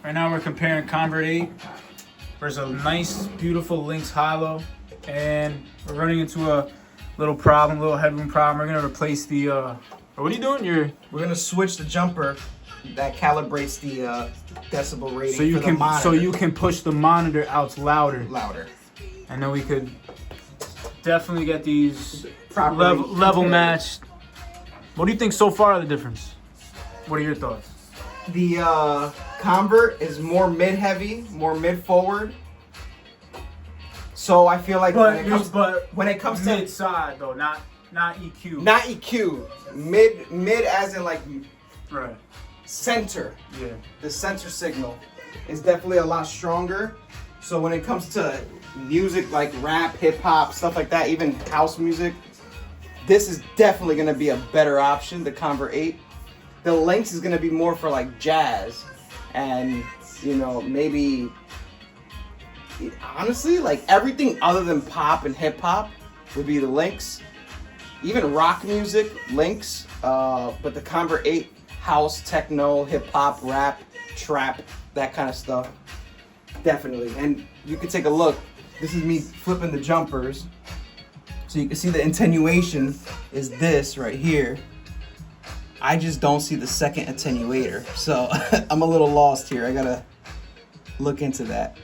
Right now we're comparing Convert 8 versus a nice, beautiful Lynx Hilo, and we're running into a little headroom problem. We're gonna replace the. What are you doing? We're gonna switch the jumper that calibrates the decibel rating so you for the can monitor. so you can push the monitor out louder. And then we could definitely get these level matched. What do you think so far of the difference? What are your thoughts? The Convert is more mid-heavy, more mid-forward. So I feel like when it comes to mid-side though, not EQ. Not EQ. Mid as in like right. Center. Yeah. The center signal is definitely a lot stronger. So when it comes to music like rap, hip hop, stuff like that, even house music, this is definitely gonna be a better option, the Convert 8. The Lynx is gonna be more for like jazz and, you know, maybe honestly like everything other than pop and hip hop would be the Lynx. Even rock music, Lynx, but the Convert 8, house, techno, hip hop, rap, trap, that kind of stuff, definitely. And you can take a look. This is me flipping the jumpers, so you can see the attenuation is this right here. I just don't see the second attenuator, so I'm a little lost here. I gotta look into that.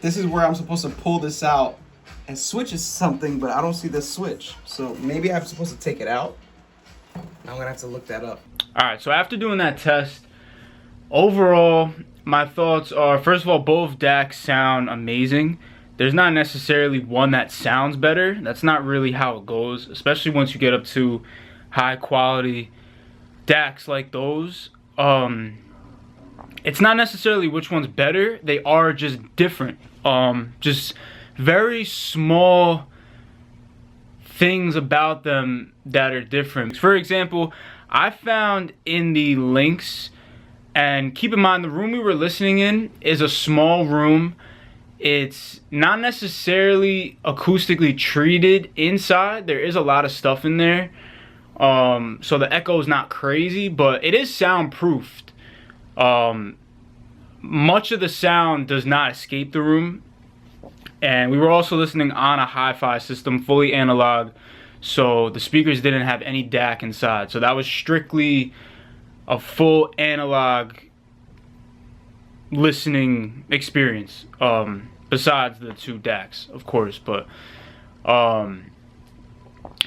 This is where I'm supposed to pull this out and switch is something, but I don't see the switch. So maybe I'm supposed to take it out. I'm gonna have to look that up. All right, so after doing that test, overall, my thoughts are, first of all, both DACs sound amazing. There's not necessarily one that sounds better. That's not really how it goes, especially once you get up to high quality DACs like those. It's not necessarily which one's better. They are just different. Just very small things about them that are different. For example, I found in the Lynx, and keep in mind the room we were listening in is a small room. It's not necessarily acoustically treated inside. There is a lot of stuff in there. So the echo is not crazy, but it is soundproofed. Much of the sound does not escape the room. And we were also listening on a hi-fi system, fully analog, so the speakers didn't have any DAC inside. So that was strictly a full analog listening experience, besides the two DACs, of course. But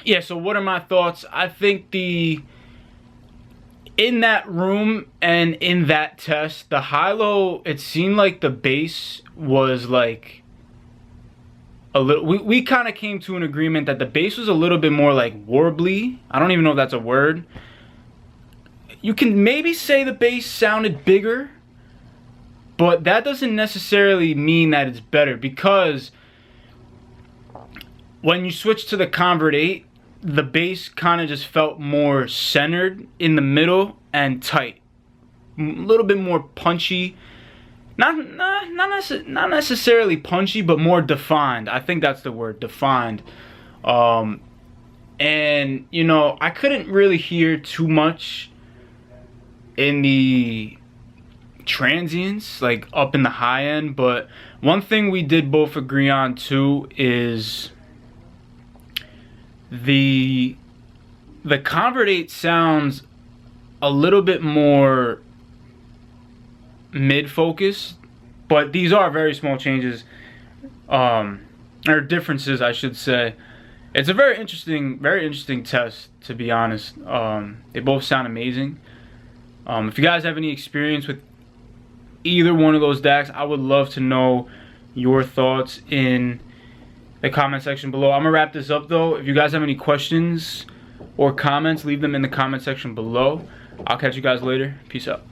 yeah, so what are my thoughts? I think in that room and in that test, the Hilo, it seemed like the bass was like a little, we kind of came to an agreement that the bass was a little bit more like warbly. I don't even know if that's a word. You can maybe say the bass sounded bigger, but that doesn't necessarily mean that it's better, because when you switch to the Convert 8, the bass kind of just felt more centered in the middle and tight. A little bit more punchy. Not necessarily punchy, but more defined. I think that's the word, defined. And, you know, I couldn't really hear too much in the transients, like up in the high end. But one thing we did both agree on too is the Convert 8 sounds a little bit more mid-focused, but these are very small changes, or differences, I should say. It's a very interesting test, to be honest. They both sound amazing. If you guys have any experience with either one of those DACs, I would love to know your thoughts in the comment section below. I'm gonna wrap this up though. If you guys have any questions or comments, leave them in the comment section below. I'll catch you guys later. Peace out.